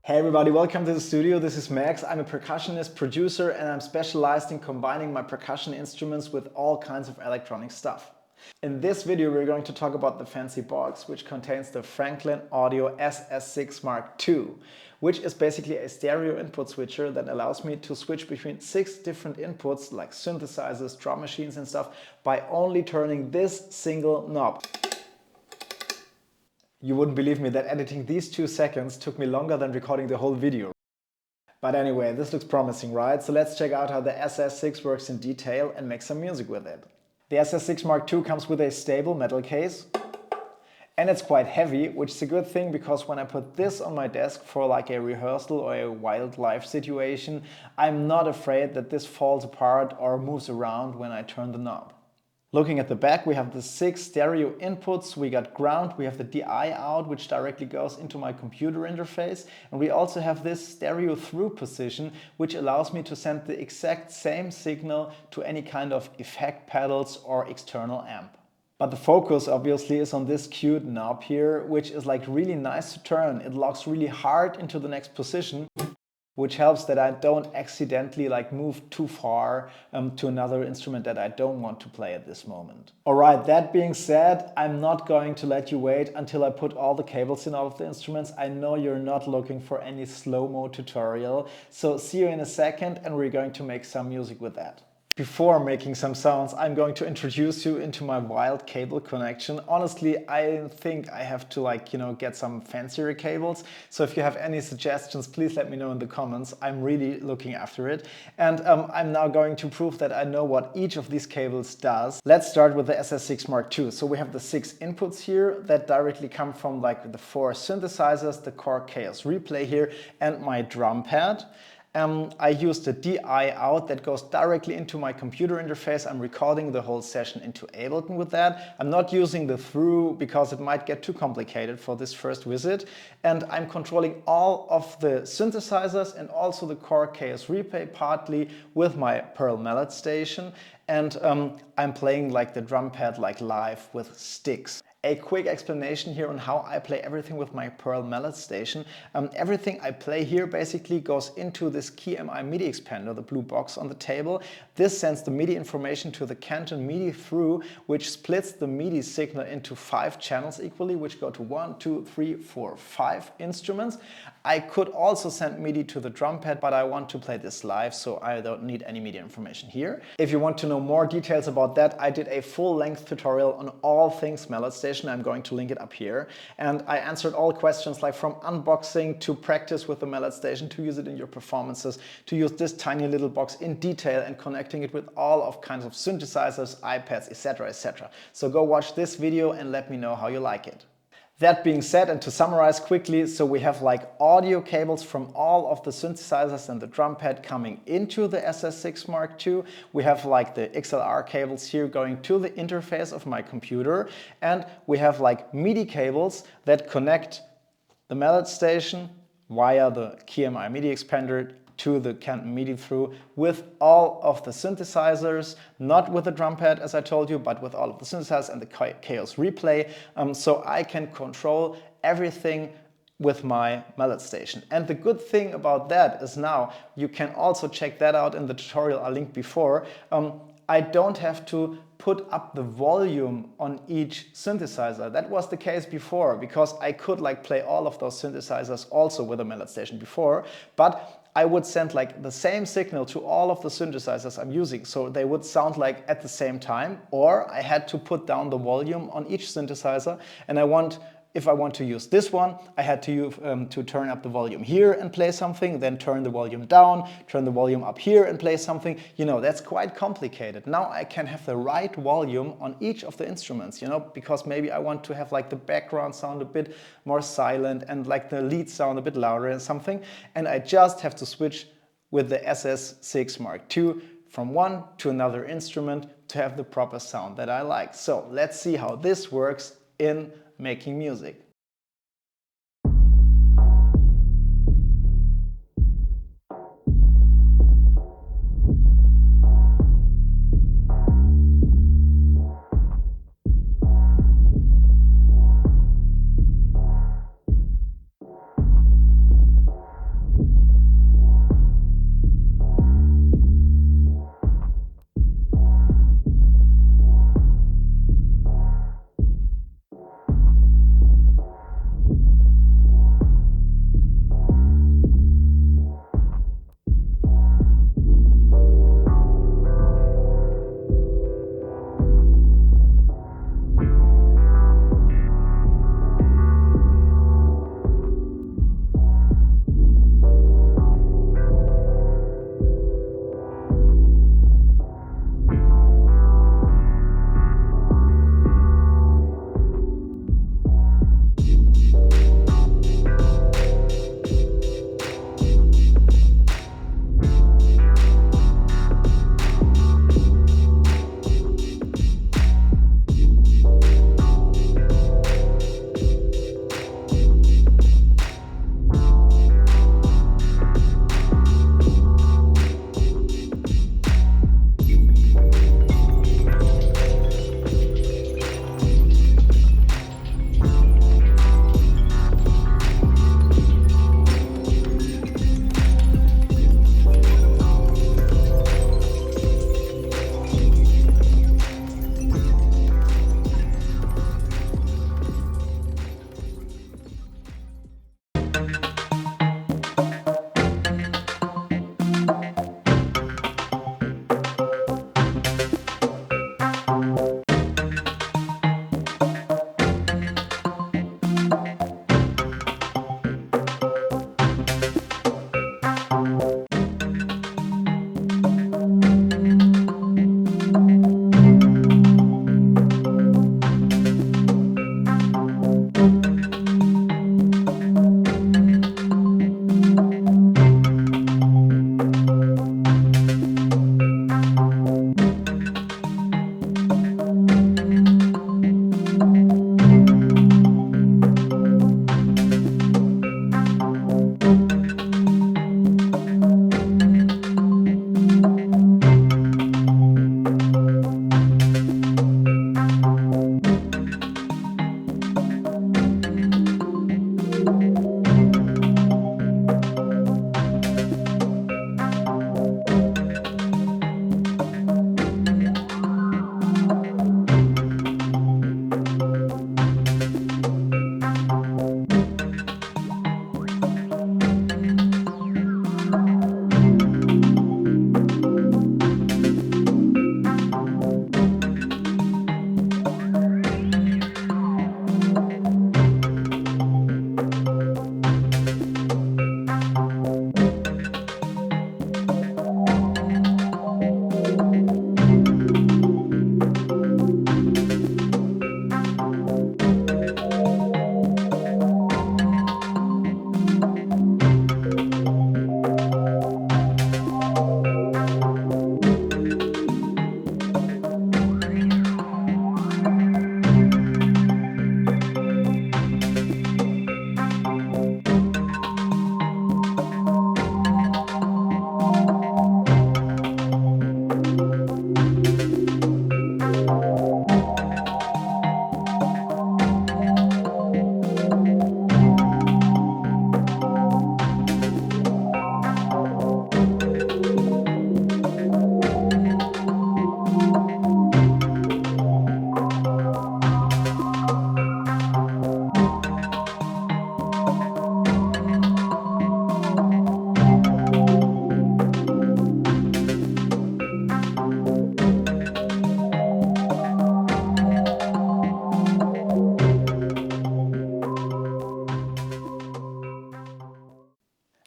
Hey everybody, welcome to the studio. This is Max. I'm a percussionist, producer, and I'm specialized in combining my percussion instruments with all kinds of electronic stuff. In this video, we're going to talk about the fancy box, which contains the Franklin Audio SS6 Mark II, which is basically a stereo input switcher that allows me to switch between 6 different inputs like synthesizers, drum machines and stuff by only turning this single knob. You wouldn't believe me that editing these 2 seconds took me longer than recording the whole video. But anyway, this looks promising, right? So let's check out how the SS6 works in detail and make some music with it. The SS6 Mark II comes with a stable metal case and it's quite heavy, which is a good thing because when I put this on my desk for like a rehearsal or a wildlife situation, I'm not afraid that this falls apart or moves around when I turn the knob. Looking at the back, we have the 6 stereo inputs, we got ground, we have the DI out, which directly goes into my computer interface, and we also have this stereo through position, which allows me to send the exact same signal to any kind of effect pedals or external amp. But the focus obviously is on this cute knob here, which is like really nice to turn. It locks really hard into the next position, which helps that I don't accidentally move too far to another instrument that I don't want to play at this moment. Alright, that being said, I'm not going to let you wait until I put all the cables in all of the instruments. I know you're not looking for any slow-mo tutorial, so see you in a second and we're going to make some music with that. Before making some sounds, I'm going to introduce you into my wild cable connection. Honestly, I think I have to get some fancier cables. So if you have any suggestions, please let me know in the comments. I'm really looking after it. And I'm now going to prove that I know what each of these cables does. Let's start with the SS6 Mark II. So we have the 6 inputs here that directly come from the 4 synthesizers, the Korg Chaos Replay here, and my drum pad. I use the DI out that goes directly into my computer interface. I'm recording the whole session into Ableton with that. I'm not using the through because it might get too complicated for this first visit. And I'm controlling all of the synthesizers and also the Korg Chaos Replay partly with my Pearl Mallet Station. And I'm playing the drum pad live with sticks. A quick explanation here on how I play everything with my Pearl Mallet Station. Everything I play here basically goes into this KeyMI MIDI expander, the blue box on the table. This sends the MIDI information to the Canton MIDI through, which splits the MIDI signal into 5 channels equally, which go to 1, 2, 3, 4, 5 instruments. I could also send MIDI to the drum pad, but I want to play this live, so I don't need any MIDI information here. If you want to know more details about that, I did a full-length tutorial on all things Mallet Station. I'm going to link it up here. And I answered all questions from unboxing to practice with the Mallet Station, to use it in your performances, to use this tiny little box in detail and connecting it with all of kinds of synthesizers, iPads, etc., etc. So go watch this video and let me know how you like it. That being said, and to summarize quickly, so we have audio cables from all of the synthesizers and the drum pad coming into the SS6 Mark II. We have the XLR cables here going to the interface of my computer, and we have MIDI cables that connect the Mallet Station via the KeyMI MIDI expander to the Canton MIDI through with all of the synthesizers, not with the drum pad as I told you, but with all of the synthesizers and the Chaos Replay, so I can control everything with my Mallet Station. And the good thing about that is now you can also check that out in the tutorial I linked before. I don't have to put up the volume on each synthesizer. That was the case before because I could play all of those synthesizers also with a Mallet Station before, but I would send the same signal to all of the synthesizers I'm using, so they would sound at the same time, or I had to put down the volume on each synthesizer, and if I want to use this one, I had to turn up the volume here and play something, then turn the volume down, turn the volume up here and play something. That's quite complicated. Now I can have the right volume on each of the instruments, because maybe I want to have the background sound a bit more silent and the lead sound a bit louder and something. And I just have to switch with the SS6 Mark II from one to another instrument to have the proper sound that I like. So let's see how this works in making music.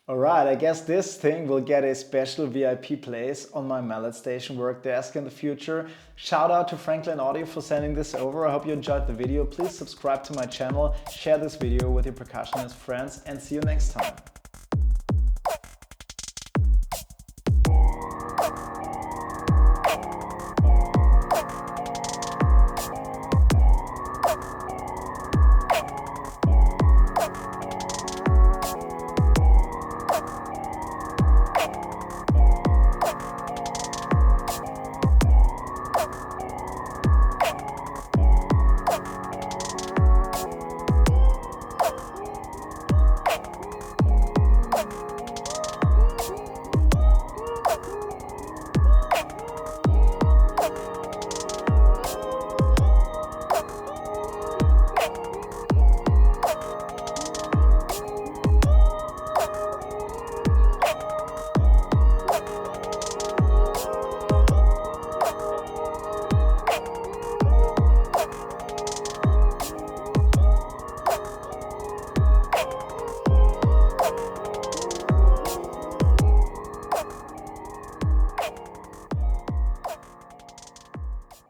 Alright, I guess this thing will get a special VIP place on my Mallet Station work desk in the future. Shout out to Franklin Audio for sending this over. I hope you enjoyed the video. Please subscribe to my channel, share this video with your percussionist friends, and see you next time.